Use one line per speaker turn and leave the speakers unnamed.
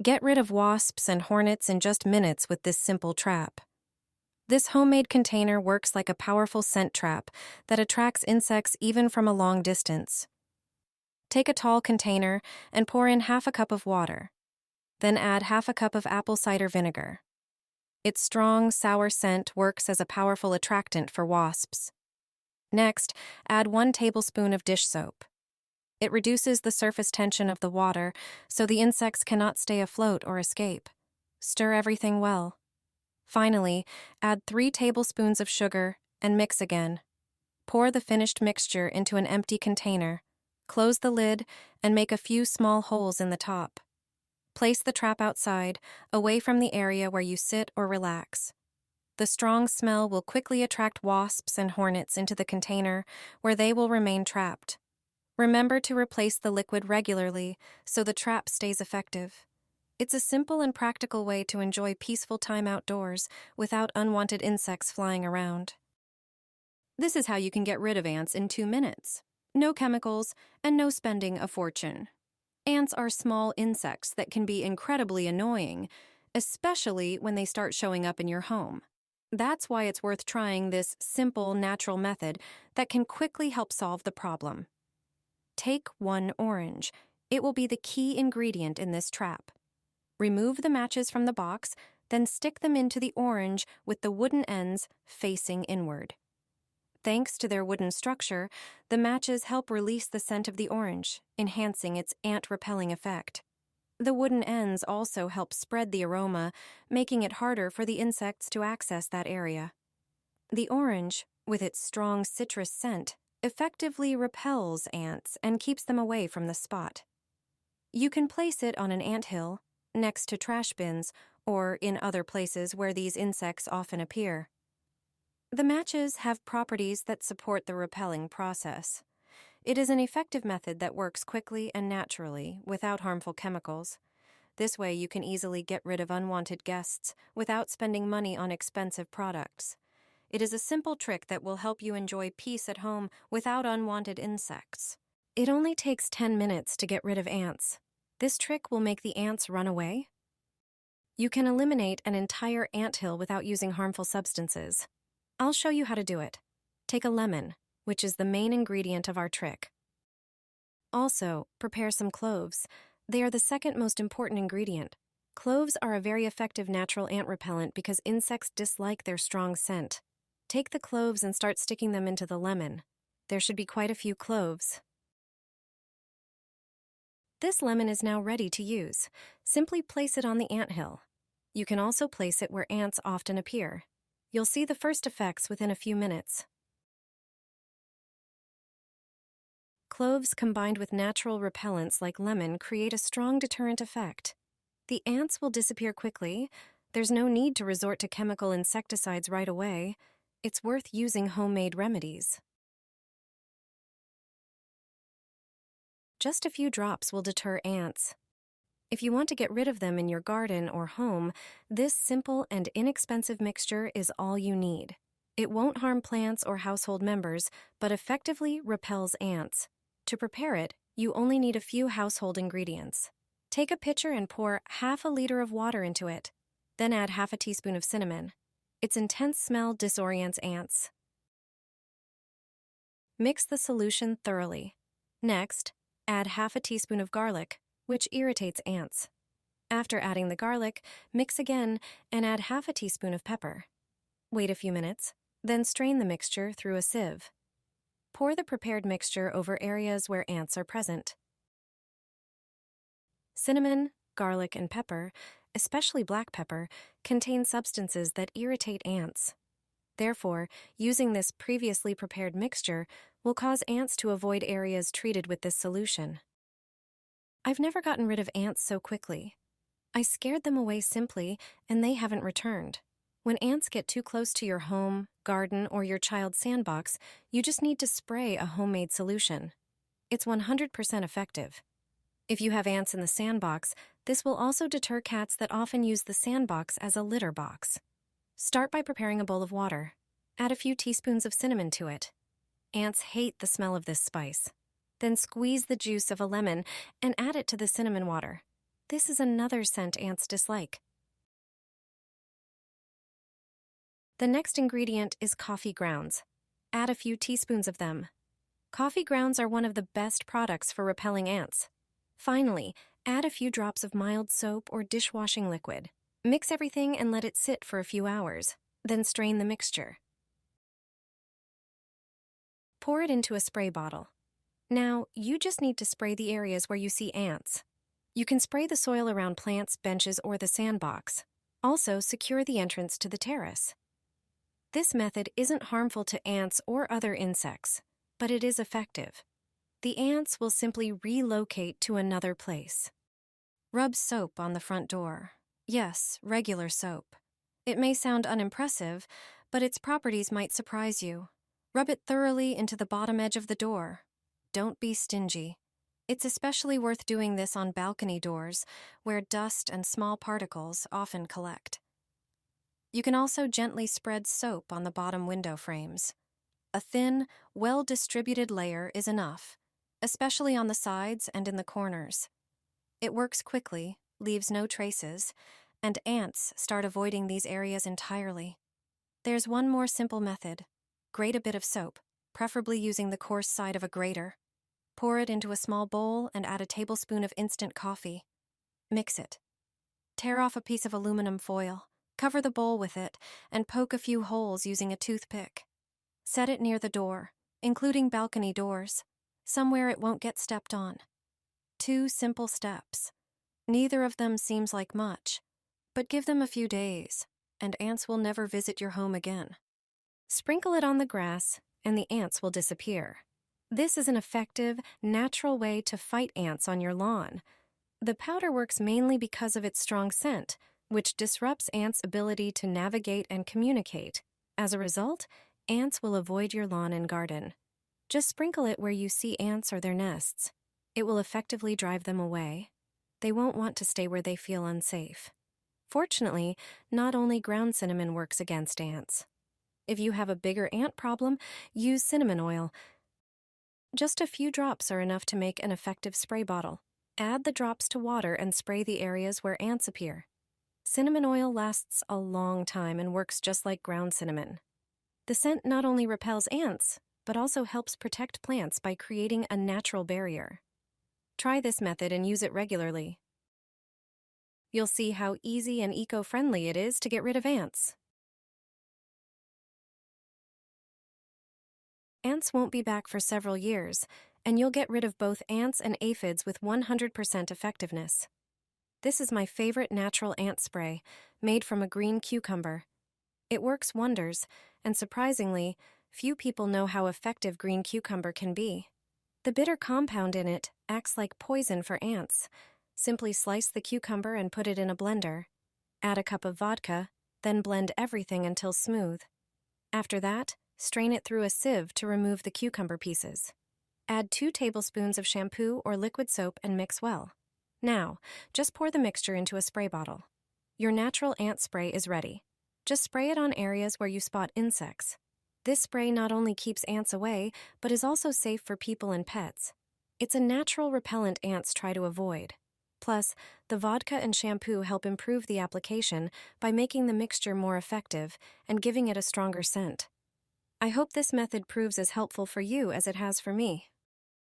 Get rid of wasps and hornets in just minutes with this simple trap. This homemade container works like a powerful scent trap that attracts insects even from a long distance. Take a tall container and pour in half a cup of water. Then add half a cup of apple cider vinegar. Its strong, sour scent works as a powerful attractant for wasps. Next, add 1 tablespoon of dish soap. It reduces the surface tension of the water so the insects cannot stay afloat or escape. Stir everything well. Finally, add 3 tablespoons of sugar and mix again. Pour the finished mixture into an empty container. Close the lid and make a few small holes in the top. Place the trap outside, away from the area where you sit or relax. The strong smell will quickly attract wasps and hornets into the container, where they will remain trapped. Remember to replace the liquid regularly so the trap stays effective. It's a simple and practical way to enjoy peaceful time outdoors without unwanted insects flying around. This is how you can get rid of ants in 2 minutes. No chemicals and no spending a fortune. Ants are small insects that can be incredibly annoying, especially when they start showing up in your home. That's why it's worth trying this simple, natural method that can quickly help solve the problem. Take 1 orange. It will be the key ingredient in this trap. Remove the matches from the box, then stick them into the orange with the wooden ends facing inward. Thanks to their wooden structure, the matches help release the scent of the orange, enhancing its ant-repelling effect. The wooden ends also help spread the aroma, making it harder for the insects to access that area. The orange, with its strong citrus scent, effectively repels ants and keeps them away from the spot. You can place it on an anthill, next to trash bins, or in other places where these insects often appear. The matches have properties that support the repelling process. It is an effective method that works quickly and naturally, without harmful chemicals. This way you can easily get rid of unwanted guests without spending money on expensive products. It is a simple trick that will help you enjoy peace at home without unwanted insects. It only takes 10 minutes to get rid of ants. This trick will make the ants run away. You can eliminate an entire anthill without using harmful substances. I'll show you how to do it. Take a lemon, which is the main ingredient of our trick. Also, prepare some cloves. They are the second most important ingredient. Cloves are a very effective natural ant repellent because insects dislike their strong scent. Take the cloves and start sticking them into the lemon. There should be quite a few cloves. This lemon is now ready to use. Simply place it on the anthill. You can also place it where ants often appear. You'll see the first effects within a few minutes. Cloves combined with natural repellents like lemon create a strong deterrent effect. The ants will disappear quickly. There's no need to resort to chemical insecticides right away. It's worth using homemade remedies. Just a few drops will deter ants. If you want to get rid of them in your garden or home, this simple and inexpensive mixture is all you need. It won't harm plants or household members, but effectively repels ants. To prepare it, you only need a few household ingredients. Take a pitcher and pour half a liter of water into it. Then add half a teaspoon of cinnamon. Its intense smell disorients ants. Mix the solution thoroughly. Next, add half a teaspoon of garlic, which irritates ants. After adding the garlic, mix again and add half a teaspoon of pepper. Wait a few minutes, then strain the mixture through a sieve. Pour the prepared mixture over areas where ants are present. Cinnamon, garlic, and pepper, especially black pepper, contain substances that irritate ants. Therefore, using this previously prepared mixture will cause ants to avoid areas treated with this solution. I've never gotten rid of ants so quickly. I scared them away simply, and they haven't returned. When ants get too close to your home, garden, or your child's sandbox, you just need to spray a homemade solution. It's 100% effective. If you have ants in the sandbox, this will also deter cats that often use the sandbox as a litter box. Start by preparing a bowl of water. Add a few teaspoons of cinnamon to it. Ants hate the smell of this spice. Then squeeze the juice of a lemon and add it to the cinnamon water. This is another scent ants dislike. The next ingredient is coffee grounds. Add a few teaspoons of them. Coffee grounds are one of the best products for repelling ants. Finally, add a few drops of mild soap or dishwashing liquid. Mix everything and let it sit for a few hours. Then strain the mixture. Pour it into a spray bottle. Now, you just need to spray the areas where you see ants. You can spray the soil around plants, benches, or the sandbox. Also, secure the entrance to the terrace. This method isn't harmful to ants or other insects, but it is effective. The ants will simply relocate to another place. Rub soap on the front door. Yes, regular soap. It may sound unimpressive, but its properties might surprise you. Rub it thoroughly into the bottom edge of the door. Don't be stingy. It's especially worth doing this on balcony doors, where dust and small particles often collect. You can also gently spread soap on the bottom window frames. A thin, well-distributed layer is enough, especially on the sides and in the corners. It works quickly, leaves no traces, and ants start avoiding these areas entirely. There's one more simple method. Grate a bit of soap, preferably using the coarse side of a grater. Pour it into a small bowl and add a tablespoon of instant coffee. Mix it. Tear off a piece of aluminum foil. Cover the bowl with it, and poke a few holes using a toothpick. Set it near the door, including balcony doors, somewhere it won't get stepped on. 2 simple steps. Neither of them seems like much, but give them a few days, and ants will never visit your home again. Sprinkle it on the grass, and the ants will disappear. This is an effective, natural way to fight ants on your lawn. The powder works mainly because of its strong scent, which disrupts ants' ability to navigate and communicate. As a result, ants will avoid your lawn and garden. Just sprinkle it where you see ants or their nests. It will effectively drive them away. They won't want to stay where they feel unsafe. Fortunately, not only ground cinnamon works against ants. If you have a bigger ant problem, use cinnamon oil. Just a few drops are enough to make an effective spray bottle. Add the drops to water and spray the areas where ants appear. Cinnamon oil lasts a long time and works just like ground cinnamon. The scent not only repels ants, but also helps protect plants by creating a natural barrier. Try this method and use it regularly. You'll see how easy and eco-friendly it is to get rid of ants. Ants won't be back for several years, and you'll get rid of both ants and aphids with 100% effectiveness. This is my favorite natural ant spray, made from a green cucumber. It works wonders, and surprisingly, few people know how effective green cucumber can be. The bitter compound in it acts like poison for ants. Simply slice the cucumber and put it in a blender. Add a cup of vodka, then blend everything until smooth. After that, strain it through a sieve to remove the cucumber pieces. Add 2 tablespoons of shampoo or liquid soap and mix well. Now, just pour the mixture into a spray bottle. Your natural ant spray is ready. Just spray it on areas where you spot insects. This spray not only keeps ants away, but is also safe for people and pets. It's a natural repellent ants try to avoid. Plus, the vodka and shampoo help improve the application by making the mixture more effective and giving it a stronger scent. I hope this method proves as helpful for you as it has for me.